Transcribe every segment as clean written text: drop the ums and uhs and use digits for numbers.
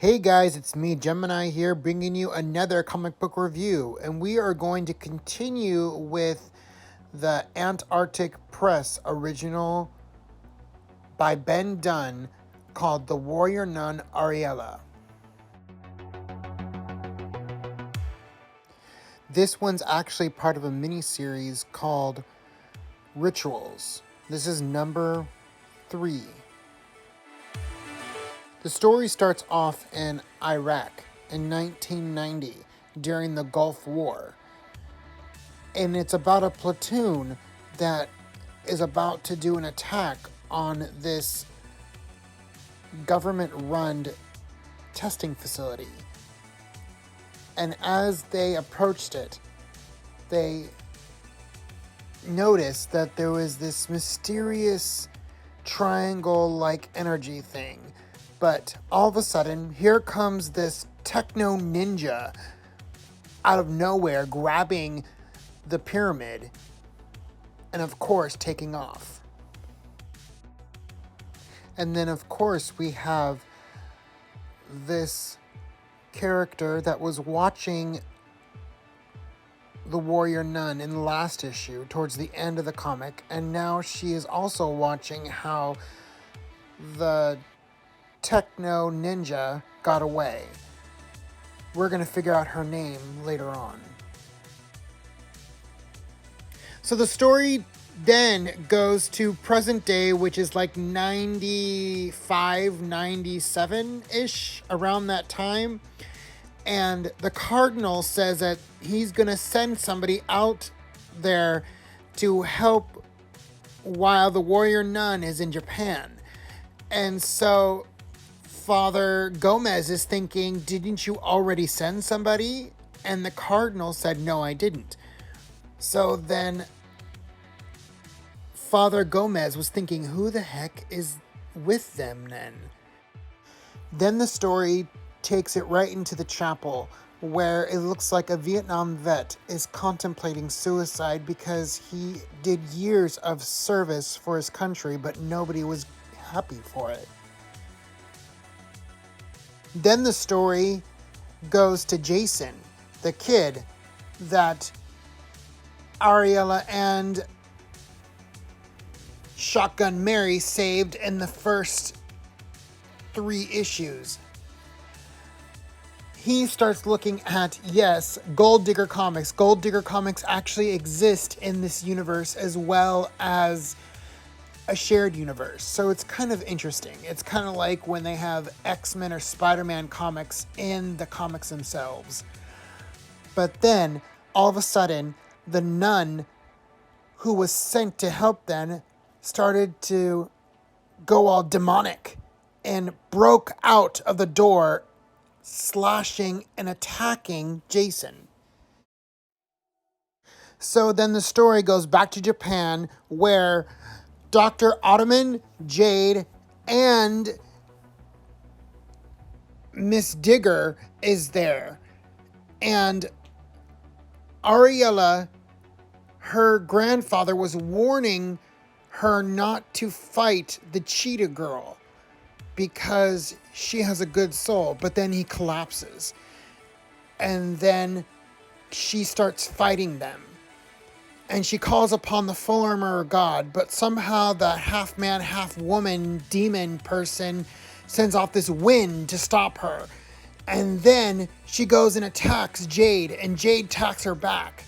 Hey guys, it's me, Gemini here, bringing you another comic book review, and we are going to continue with the Antarctic Press original by Ben Dunn called The Warrior Nun Areala. This one's actually part of a mini-series called Rituals. This is number 3. The story starts off in Iraq in 1990 during the Gulf War. And it's about a platoon that is about to do an attack on this government-run testing facility. And as they approached it, they noticed that there was this mysterious triangle-like energy thing. But all of a sudden, here comes this techno ninja out of nowhere, grabbing the pyramid and, of course, taking off. And then, of course, we have this character that was watching the Warrior Nun in the last issue, towards the end of the comic, and now she is also watching how the techno ninja got away. We're going to figure out her name later on. So the story then goes to present day, which is like 95, 97-ish, around that time. And the cardinal says that he's going to send somebody out there to help while the warrior nun is in Japan. And so Father Gomez is thinking, didn't you already send somebody? And the cardinal said, no, I didn't. So then Father Gomez was thinking, who the heck is with them then? Then the story takes it right into the chapel, where it looks like a Vietnam vet is contemplating suicide because he did years of service for his country, but nobody was happy for it. Then the story goes to Jason, the kid that Areala and Shotgun Mary saved in the first 3 issues. He starts looking at, yes, Gold Digger Comics. Gold Digger Comics actually exist in this universe as well as a shared universe. So it's kind of interesting. It's kind of like when they have X-Men or Spider-Man comics in the comics themselves. But then, all of a sudden, the nun who was sent to help them started to go all demonic and broke out of the door, slashing and attacking Jason. So then the story goes back to Japan, where Dr. Ottoman, Jade, and Miss Digger is there. And Areala, her grandfather, was warning her not to fight the cheetah girl because she has a good soul, but then he collapses. And then she starts fighting them. And she calls upon the full armor of God, but somehow the half-man, half-woman demon person sends off this wind to stop her. And then she goes and attacks Jade, and Jade attacks her back.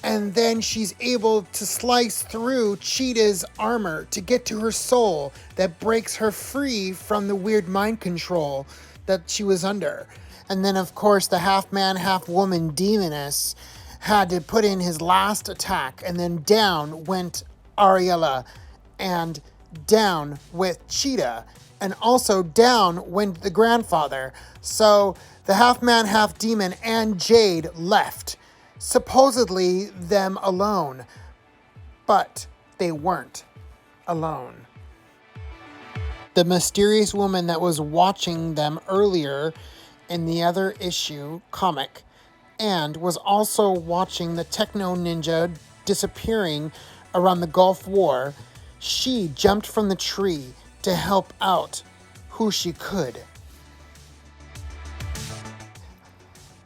And then she's able to slice through Cheetah's armor to get to her soul that breaks her free from the weird mind control that she was under. And then, of course, the half-man, half-woman demoness had to put in his last attack, and then down went Areala, and down with Cheetah, and also down went the grandfather. So the half-man, half-demon and Jade left, supposedly them alone, but they weren't alone. The mysterious woman that was watching them earlier in the other issue comic, and was also watching the techno ninja disappearing around the Gulf War, she jumped from the tree to help out who she could.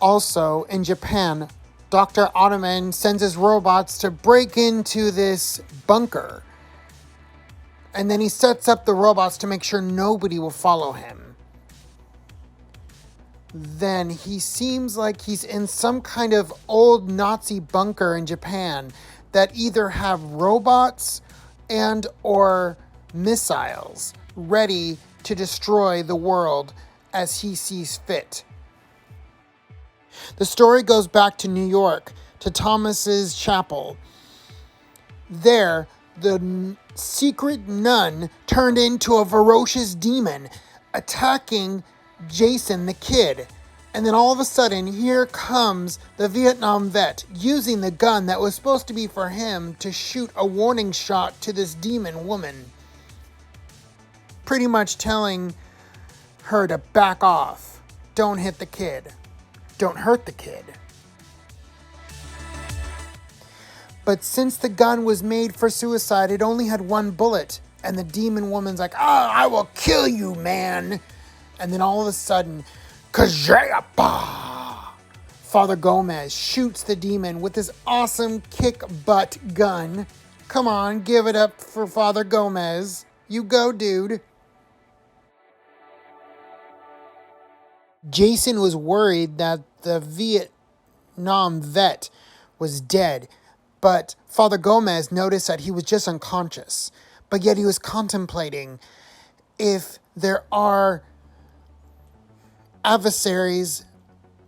Also, in Japan, Dr. Ottoman sends his robots to break into this bunker. And then he sets up the robots to make sure nobody will follow him. Then he seems like he's in some kind of old Nazi bunker in Japan that either have robots and or missiles ready to destroy the world as he sees fit. The story goes back to New York, to Thomas's chapel. There, the secret nun turned into a ferocious demon, attacking Jason the kid. And then all of a sudden, here comes the Vietnam vet, using the gun that was supposed to be for him to shoot a warning shot to this demon woman. Pretty much telling her to back off. Don't hit the kid. Don't hurt the kid. But since the gun was made for suicide, it only had one bullet. And the demon woman's like, I will kill you, man. And then all of a sudden, Kajapa! Father Gomez shoots the demon with his awesome kick-butt gun. Come on, give it up for Father Gomez. You go, dude. Jason was worried that the Vietnam vet was dead, but Father Gomez noticed that he was just unconscious. But yet he was contemplating if there are adversaries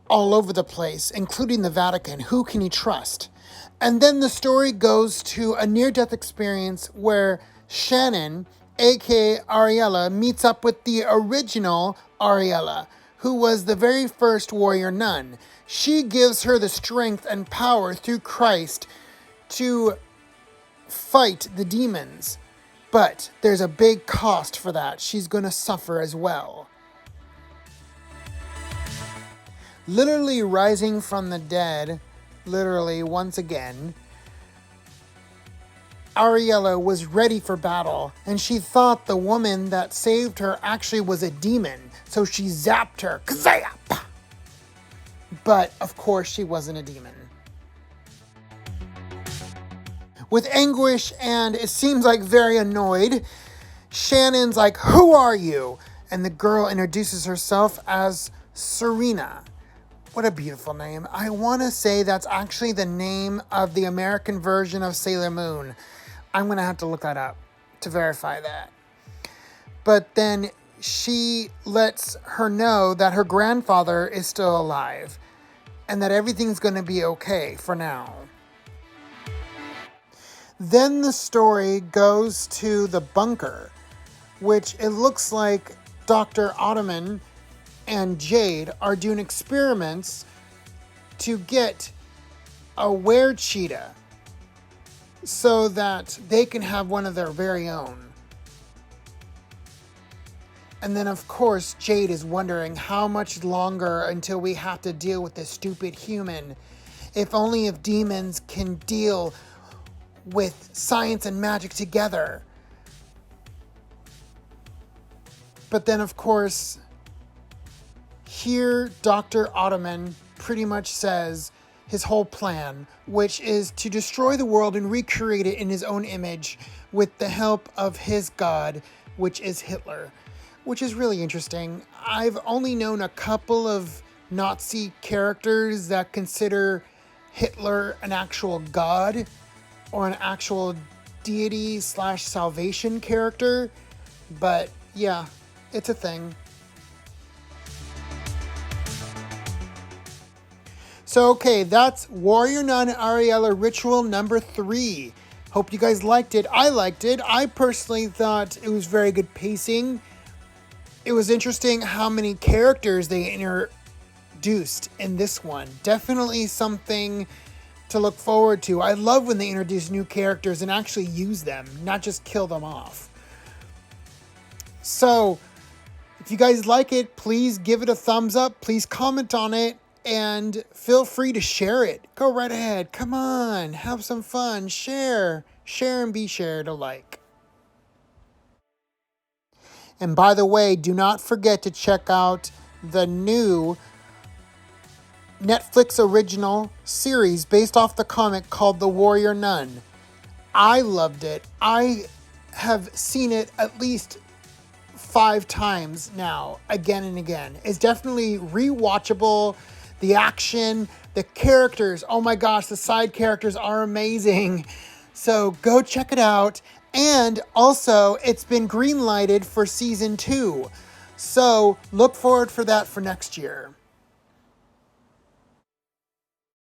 all over the place, including the Vatican. Who can he trust? And then the story goes to a near-death experience where Shannon, aka Areala, meets up with the original Areala, who was the very first warrior nun. She gives her the strength and power through Christ to fight the demons. But there's a big cost for that. She's going to suffer as well. Literally rising from the dead, literally once again, Areala was ready for battle, and she thought the woman that saved her actually was a demon, so she zapped her. Kazap! But, of course, she wasn't a demon. With anguish and it seems like very annoyed, Shannon's like, "Who are you?" And the girl introduces herself as Serena. What a beautiful name. I want to say that's actually the name of the American version of Sailor Moon. I'm going to have to look that up to verify that. But then she lets her know that her grandfather is still alive and that everything's going to be okay for now. Then the story goes to the bunker, which it looks like Dr. Ottoman and Jade are doing experiments to get a were-cheetah so that they can have one of their very own. And then, of course, Jade is wondering how much longer until we have to deal with this stupid human. If only if demons can deal with science and magic together. But then, of course, here Dr. Ottoman pretty much says his whole plan, which is to destroy the world and recreate it in his own image with the help of his god, which is Hitler, which is really interesting. I've only known a couple of Nazi characters that consider Hitler an actual god or an actual deity / salvation character, but yeah, it's a thing. So okay, that's Warrior Nun Areala ritual number 3. Hope you guys liked it. I liked it. I personally thought it was very good pacing. It was interesting how many characters they introduced in this one. Definitely something to look forward to. I love when they introduce new characters and actually use them, not just kill them off. So, if you guys like it, please give it a thumbs up. Please comment on it. And feel free to share it. Go right ahead. Come on. Have some fun. Share. Share and be shared alike. And by the way, do not forget to check out the new Netflix original series based off the comic called The Warrior Nun. I loved it. I have seen it at least 5 times now, again and again. It's definitely rewatchable. The action, the characters, oh my gosh, the side characters are amazing. So go check it out. And also, it's been greenlighted for season 2. So look forward for that for next year.